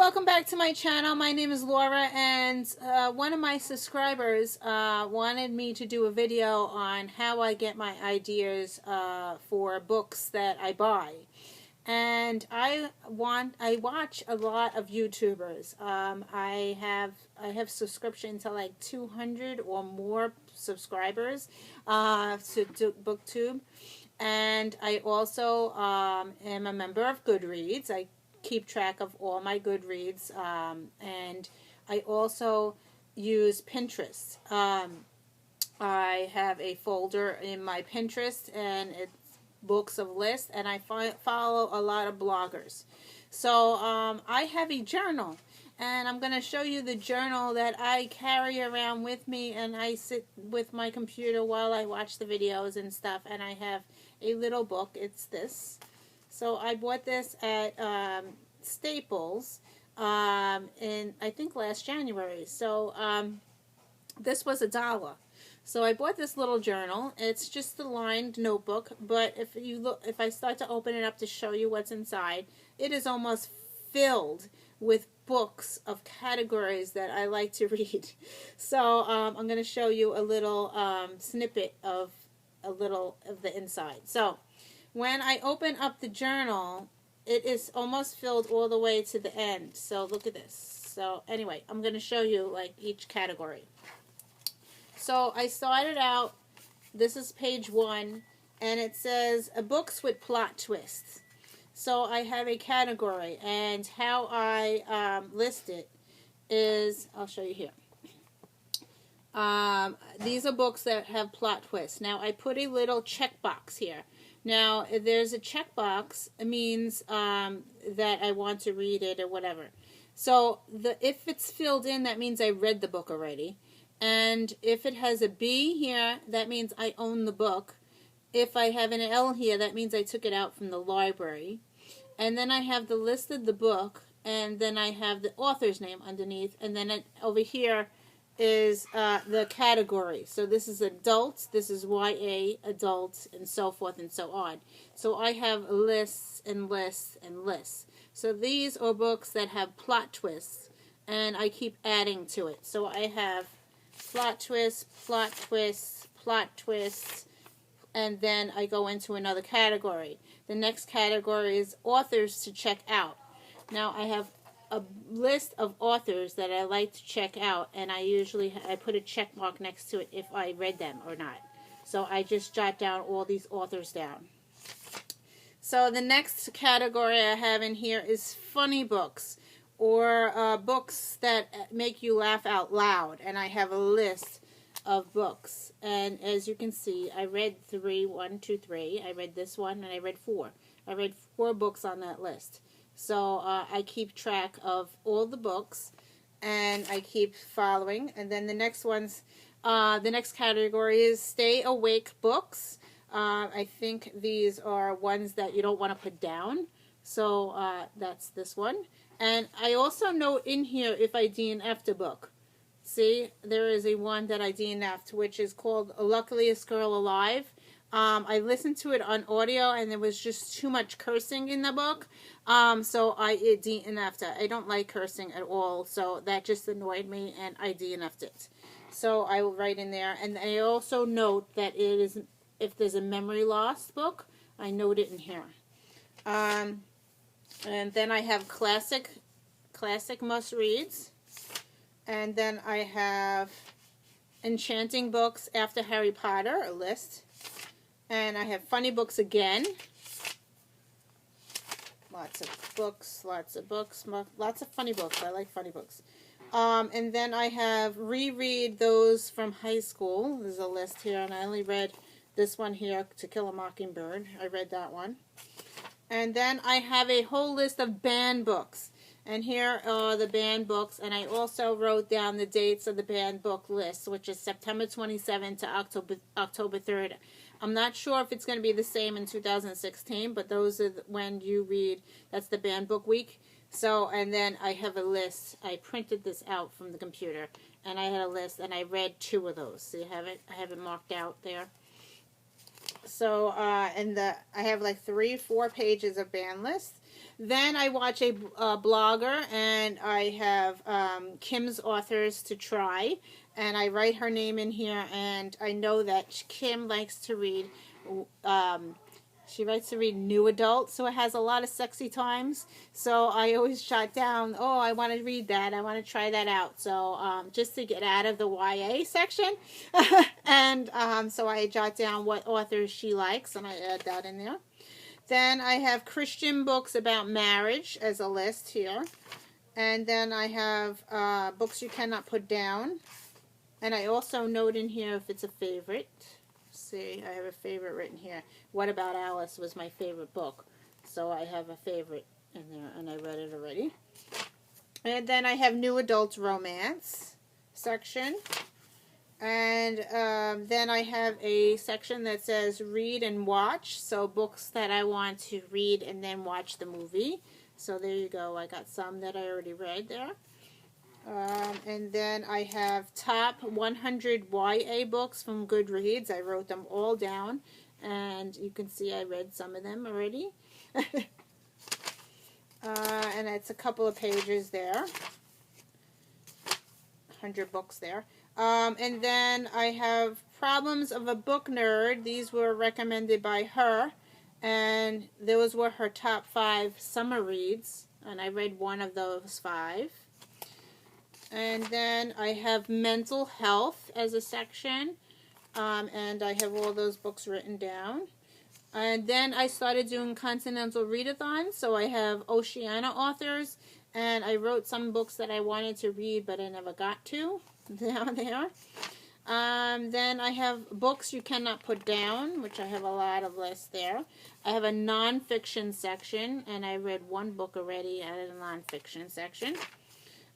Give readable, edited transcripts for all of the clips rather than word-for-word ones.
welcome back to my channel. My name is Laura, and one of my subscribers wanted me to do a video on how I get my ideas for books that I buy. And I watch a lot of YouTubers. I have subscription to like 200 or more subscribers to BookTube, and I also am a member of Goodreads. I keep track of all my Goodreads, and I also use Pinterest. I have a folder in my Pinterest, and it's books of lists, and I follow a lot of bloggers. So I have a journal, and I'm going to show you the journal that I carry around with me, and I sit with my computer while I watch the videos and stuff, and I have a little book. It's this. So I bought this at Staples in, I think, last January. So this was $1. So I bought this little journal. It's just a lined notebook, but if I start to open it up to show you what's inside, it is almost filled with books of categories that I like to read. So I'm going to show you a little snippet of the inside. So when I open up the journal, it is almost filled all the way to the end. So look at this. So anyway, I'm going to show you like each category. So I started out, this is page 1, and it says books with plot twists. So I have a category, and how I list it is, I'll show you here. These are books that have plot twists. Now I put a little checkbox here. Now if there's a checkbox, it means that I want to read it or whatever. So if it's filled in, that means I read the book already. And if it has a B here, that means I own the book. If I have an L here, that means I took it out from the library. And then I have the list of the book, and then I have the author's name underneath, and then over here is the category. So this is adults, this is YA, adults, and so forth and so on. So I have lists and lists and lists. So these are books that have plot twists, and I keep adding to it. So I have plot twists, plot twists, plot twists, and then I go into another category. The next category is authors to check out. Now I have a list of authors that I like to check out, and I put a check mark next to it if I read them or not. So I just jot down all these authors down. So the next category I have in here is funny books, or books that make you laugh out loud, and I have a list of books. And as you can see, I read 3. I read this one, and I read 4. I read 4 books on that list. So I keep track of all the books, and I keep following. And then the next category is stay awake books. I think these are ones that you don't want to put down. So that's this one. And I also note in here if I DNF'd a book. See, there is a one that I DNF'd, which is called Luckiest Girl Alive. I listened to it on audio, and there was just too much cursing in the book. So I DNF'd it. I don't like cursing at all, so that just annoyed me, and I DNF'd it. So I will write in there. And I also note that it is, if there's a memory loss book, I note it in here. And then I have classic must-reads. And then I have enchanting books after Harry Potter, a list. And I have funny books again. Lots of books, lots of funny books. I like funny books. And then I have reread those from high school. There's a list here, and I only read this one here, To Kill a Mockingbird. I read that one. And then I have a whole list of banned books. And here are the banned books. And I also wrote down the dates of the banned book list, which is September 27th to October 3rd. I'm not sure if it's going to be the same in 2016, but those are when you read, that's the banned book week. So, and then I have a list. I printed this out from the computer, and I had a list, and I read 2 of those. So you have it? I have it marked out there. So, and I have like 3-4 pages of band lists. Then I watch a blogger, and I have Kim's authors to try, and I write her name in here, and I know that Kim likes to read, she likes to read new adult, so it has a lot of sexy times. So I always jot down, oh, I want to read that, I want to try that out. So just to get out of the YA section, and so I jot down what authors she likes, and I add that in there. Then I have Christian books about marriage as a list here. And then I have books you cannot put down. And I also note in here if it's a favorite. See, I have a favorite written here. What About Alice was my favorite book. So I have a favorite in there, and I read it already. And then I have new adult romance section. And then I have a section that says read and watch. So books that I want to read and then watch the movie. So there you go. I got some that I already read there. And then I have top 100 YA books from Goodreads. I wrote them all down. And you can see I read some of them already. And it's a couple of pages there. 100 books there. And then I have Problems of a Book Nerd. These were recommended by her, and those were her top 5 summer reads, and I read one of those 5. And then I have Mental Health as a section, and I have all those books written down. And then I started doing Continental Readathons, so I have Oceania authors, and I wrote some books that I wanted to read, but I never got to. Down there. Then I have books you cannot put down, which I have a lot of lists there. I have a nonfiction section, and I read one book already out of the nonfiction section.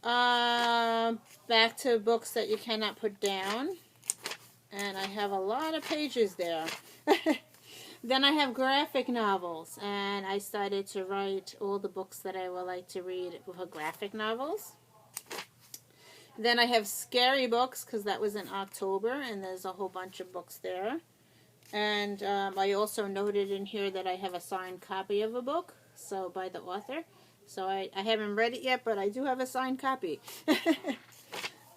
Back to books that you cannot put down, and I have a lot of pages there. Then I have graphic novels, and I started to write all the books that I would like to read for graphic novels. Then I have scary books, because that was in October, and there's a whole bunch of books there. And I also noted in here that I have a signed copy of a book, so by the author. So I haven't read it yet, but I do have a signed copy.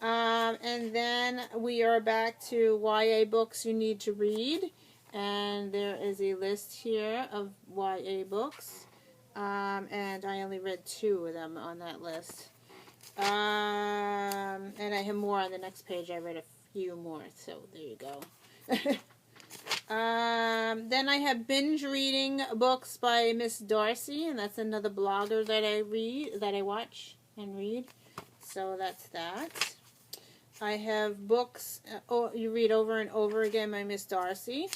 And then we are back to YA books you need to read. And there is a list here of YA books. And I only read 2 of them on that list. And I have more on the next page. I read a few more, so there you go. Then I have binge reading books by Miss Darcy, and that's another blogger that I watch and read. So that's that. I have books you read over and over again by Miss Darcy.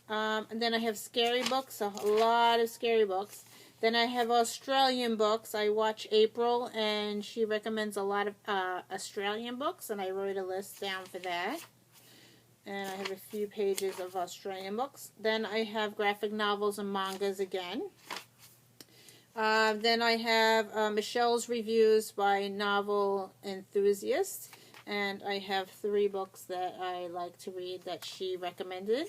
And then I have scary books, a lot of scary books. Then I have Australian books. I watch April, and she recommends a lot of Australian books, and I wrote a list down for that. And I have a few pages of Australian books. Then I have graphic novels and mangas again. Then I have Michelle's reviews by Novel Enthusiast, and I have 3 books that I like to read that she recommended.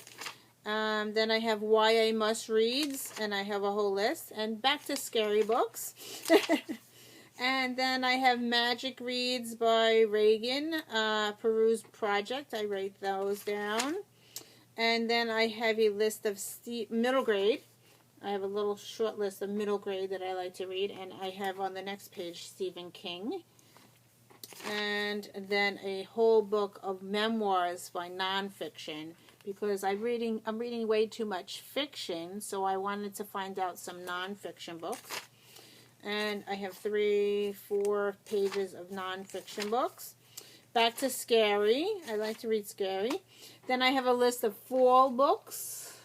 Then I have YA must-reads, and I have a whole list. And back to scary books. And then I have magic reads by Reagan, Peruse Project. I write those down. And then I have a list of middle grade. I have a little short list of middle grade that I like to read. And I have on the next page Stephen King. And then a whole book of memoirs by nonfiction, because I'm reading way too much fiction, so I wanted to find out some nonfiction books. And I have 3-4 pages of nonfiction books. Back to scary. I like to read scary. Then I have a list of fall books.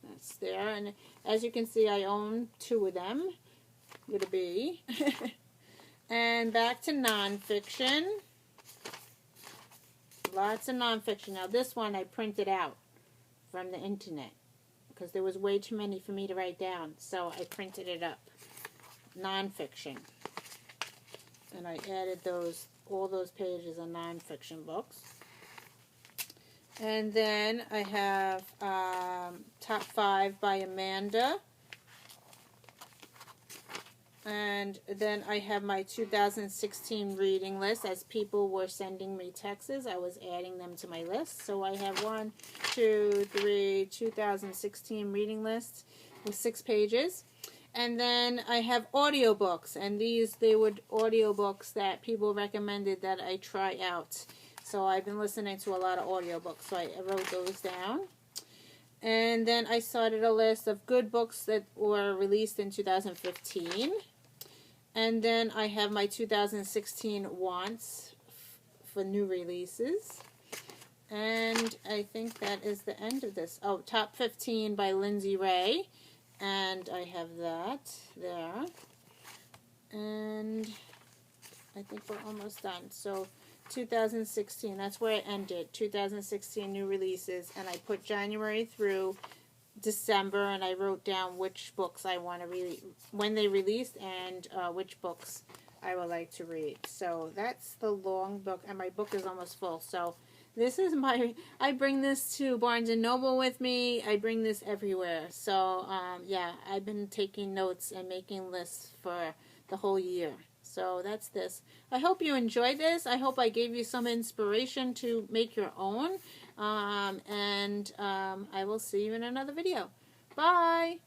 That's there. And as you can see, I own 2 of them with a B. And back to nonfiction. Lots of nonfiction. Now this one I printed out from the internet because there was way too many for me to write down. So I printed it up. Nonfiction. And I added all those pages of nonfiction books. And then I have Top 5 by Amanda. And then I have my 2016 reading list. As people were sending me texts, I was adding them to my list. So I have 1, 2, 3, 2016 reading lists with 6 pages. And then I have audiobooks. And they were audiobooks that people recommended that I try out. So I've been listening to a lot of audiobooks. So I wrote those down. And then I started a list of good books that were released in 2015. And then I have my 2016 wants for new releases. And I think that is the end of this. Oh, Top 15 by Lindsay Ray. And I have that there. And I think we're almost done. So 2016, that's where I ended. 2016 new releases. And I put January through December, and I wrote down which books I want to read, when they released, and which books I would like to read. So that's the long book, and my book is almost full. So this is I bring this to Barnes & Noble with me. I bring this everywhere. So, yeah, I've been taking notes and making lists for the whole year. So that's this. I hope you enjoyed this. I hope I gave you some inspiration to make your own. I will see you in another video. Bye!